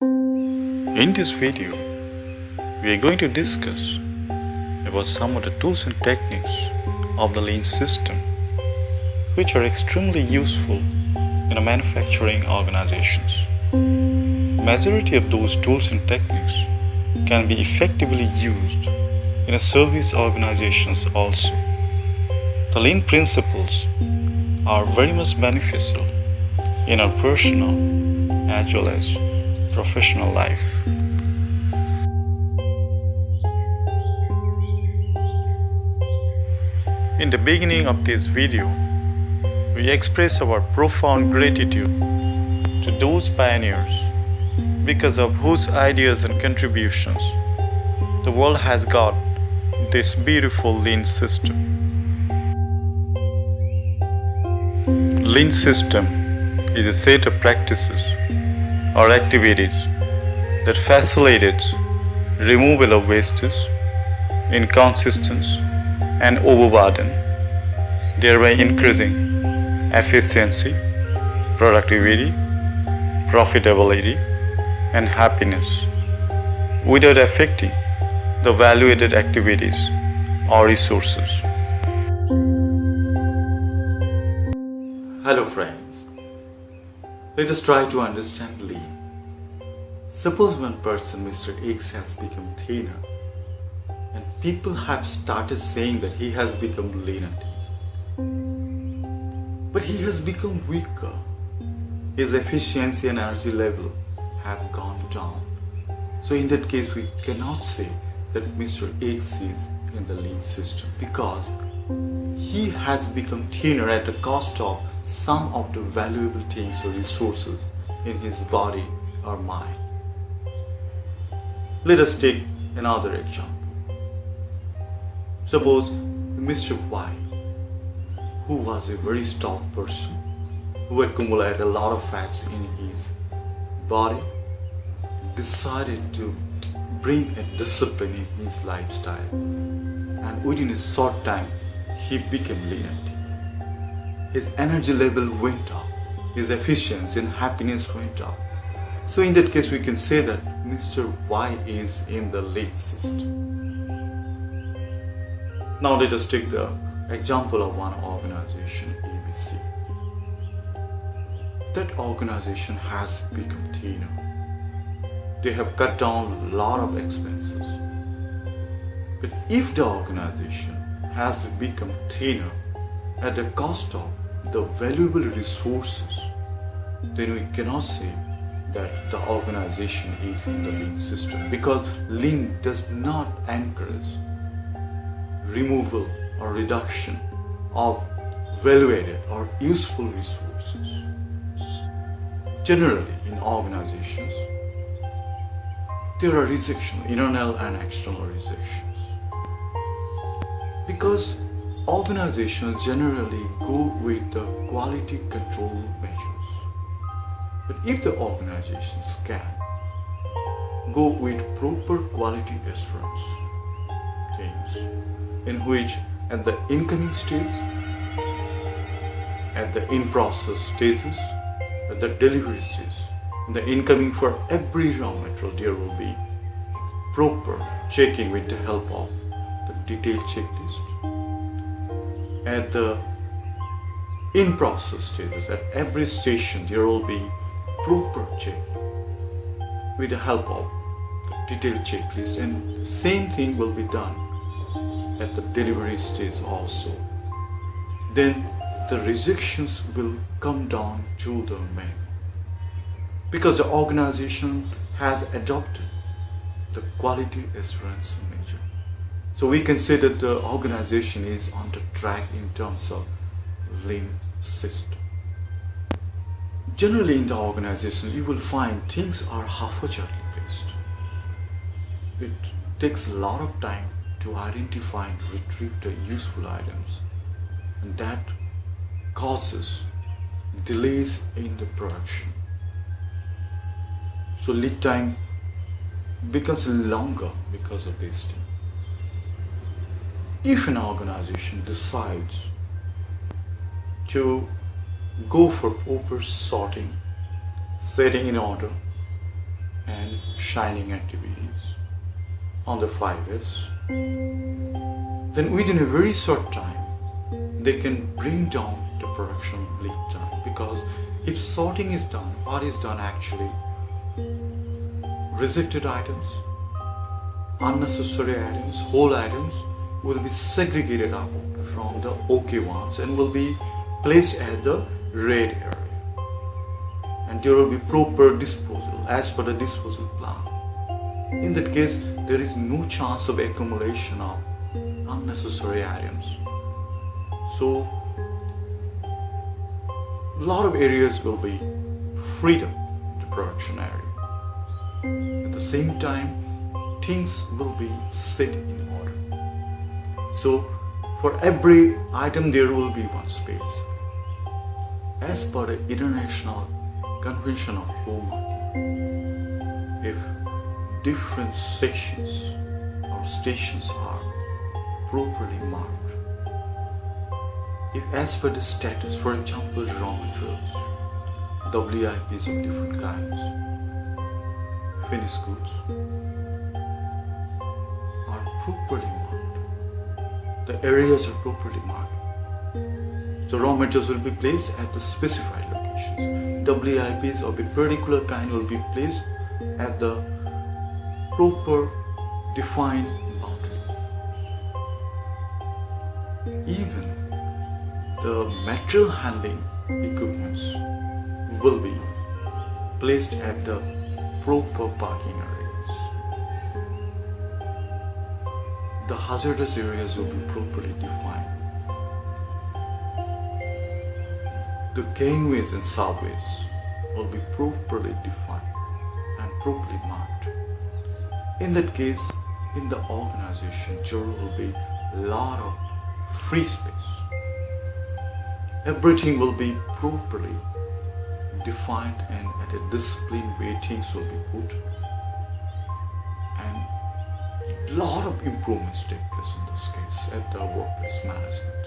In this video, we are going to discuss about some of the tools and techniques of the lean system which are extremely useful in a manufacturing organizations. Majority of those tools and techniques can be effectively used in a service organizations also. The lean principles are very much beneficial in our personal as well as professional life. In the beginning of this video, we express our profound gratitude to those pioneers because of whose ideas and contributions the world has got this beautiful lean system. Lean system is a set of practices or activities that facilitates removal of wastes, inconsistency and overburden, thereby increasing efficiency, productivity, profitability and happiness without affecting the value-added activities or resources. Hello friends, let us try to understand lean. Suppose one person, Mr. X, has become thinner and people have started saying that he has become leaner. But he has become weaker. His efficiency and energy level have gone down. So in that case, we cannot say that Mr. X is in the lean system because he has become thinner at the cost of some of the valuable things or resources in his body or mind. Let us take another example. Suppose Mr. Y, who was a very stout person, who accumulated a lot of fats in his body, decided to bring a discipline in his lifestyle, and within a short time he became lean. His energy level went up, his efficiency and happiness went up. So in that case we can say that Mr. Y is in the lean system. Now let us take the example of one organization, ABC. That organization has become thinner. They have cut down a lot of expenses. But if the organization has become thinner at the cost of the valuable resources, then we cannot say that the organization is in the lean system, because lean does not encourage removal or reduction of value-added or useful resources. Generally, in organizations, there are rejections, internal and external rejections. Because organizations generally go with the quality control measures. But if the organizations can go with proper quality assurance things, in which at the incoming stage, at the in-process stages, at the delivery stage, in the incoming for every raw material, there will be proper checking with the help of the detailed checklist. At the in-process stages, at every station, there will be proper checking with the help of the detailed checklist, and the same thing will be done at the delivery stage also. Then the rejections will come down to the minimum, because the organization has adopted the quality assurance measure. So we can say that the organization is on the track in terms of lean system. Generally in the organization, you will find things are half-heartedly based. It takes a lot of time to identify and retrieve the useful items, and that causes delays in the production. So lead time becomes longer because of this thing. If an organization decides to go for proper sorting, setting in order and shining activities on the 5S, then within a very short time they can bring down the production lead time. Because if sorting is done, what is done actually? Rejected items, unnecessary items, whole items will be segregated out from the OK ones and will be placed at the red area. And there will be proper disposal as per the disposal plan. In that case, there is no chance of accumulation of unnecessary items. So, a lot of areas will be freed up to production area. At the same time, things will be set in order. So, for every item there will be one space. As per the International Convention of Flow Marking, if different sections or stations are properly marked, if as per the status, for example raw materials, WIPs of different kinds, finished goods are properly marked, the areas are properly marked, so raw materials will be placed at the specified locations. WIPs of a particular kind will be placed at the proper defined boundary. Even the material handling equipments will be placed at the proper parking areas. The hazardous areas will be properly defined. The gangways and subways will be properly defined and properly marked. In that case, in the organization, there will be a lot of free space. Everything will be properly defined and at a disciplined way things will be put, and a lot of improvements take place in this case at the workplace management.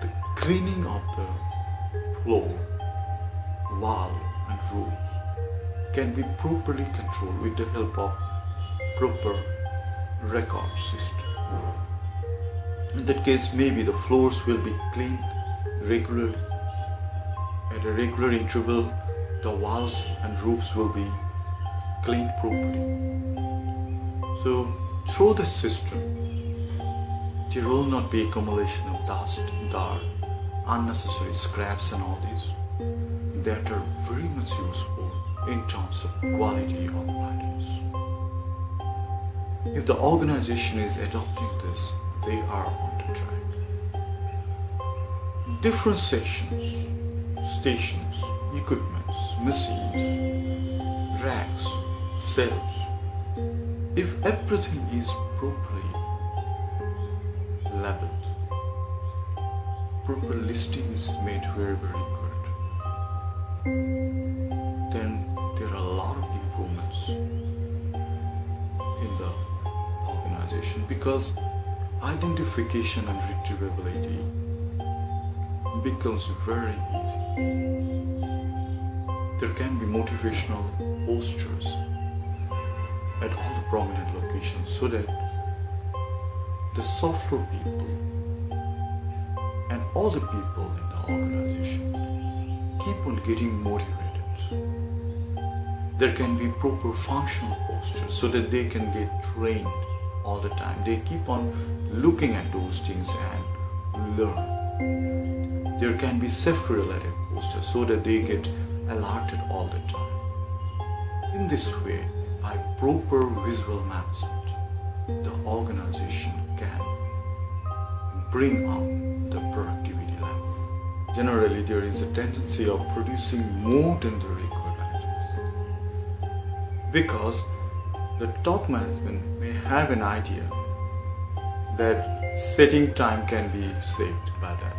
The cleaning of the floor, wall and roofs can be properly controlled with the help of proper record system. In that case, maybe the floors will be cleaned regularly. At a regular interval, the walls and roofs will be cleaned properly. So, through the system, there will not be accumulation of dust, dirt, unnecessary scraps and all these that are very much useful in terms of quality of items. If the organization is adopting this, they are on the track. Different sections, stations, equipments, machines, racks, shelves. If everything is properly labeled, proper listing is made very, very good, then there are a lot of improvements in the organization, because identification and retrievability becomes very easy. There can be motivational posters at all the prominent locations so that the software people and all the people in the organization keep on getting motivated. There can be proper functional posters so that they can get trained all the time. They keep on looking at those things and learn. There can be safety related posters so that they get alerted all the time. In this way, by proper visual management, the organization can bring up the productivity level. Generally, there is a tendency of producing more than the required items, because the top management may have an idea that setting time can be saved by that.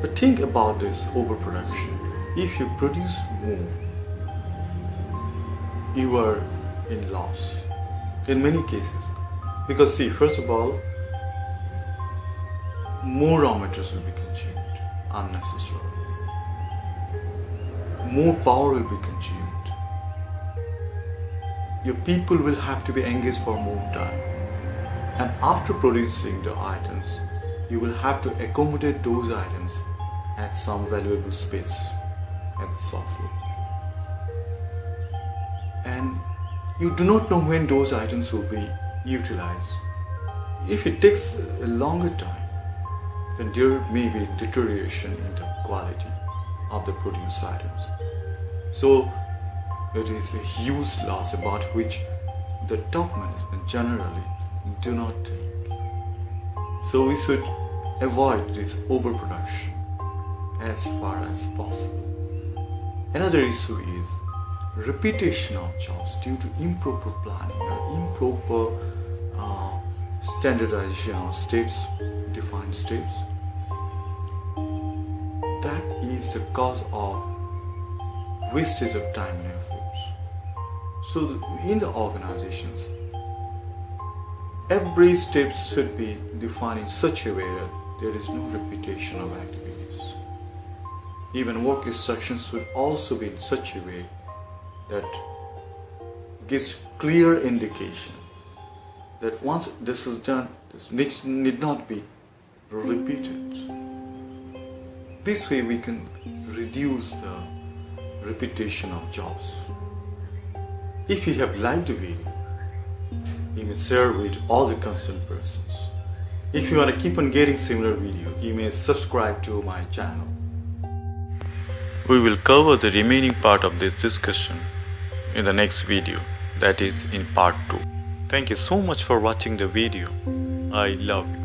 But think about this overproduction. If you produce more, you are in loss in many cases. Because see, first of all, more raw materials will be consumed unnecessarily. more power will be consumed. Your people will have to be engaged for more time. And after producing the items, you will have to accommodate those items at some valuable space at the software. And you do not know when those items will be utilized. If it takes a longer time, then there may be deterioration in the quality of the produced items. So it is a huge loss about which the top management generally do not think. So we should avoid this overproduction as far as possible. Another issue is repetition of jobs due to improper planning or improper standardization of steps, defined steps. That is the cause of wastage of time and efforts. So in the organizations, every step should be defined in such a way that there is no repetition of activities. Even work instructions should also be in such a way that gives clear indication that once this is done, this need not be repeated. This way we can reduce the repetition of jobs. If you have liked the video, you may share with all the concerned persons. If you want to keep on getting similar videos, you may subscribe to my channel. We will cover the remaining part of this discussion in the next video, that is in part 2. Thank you so much for watching the video. I love you.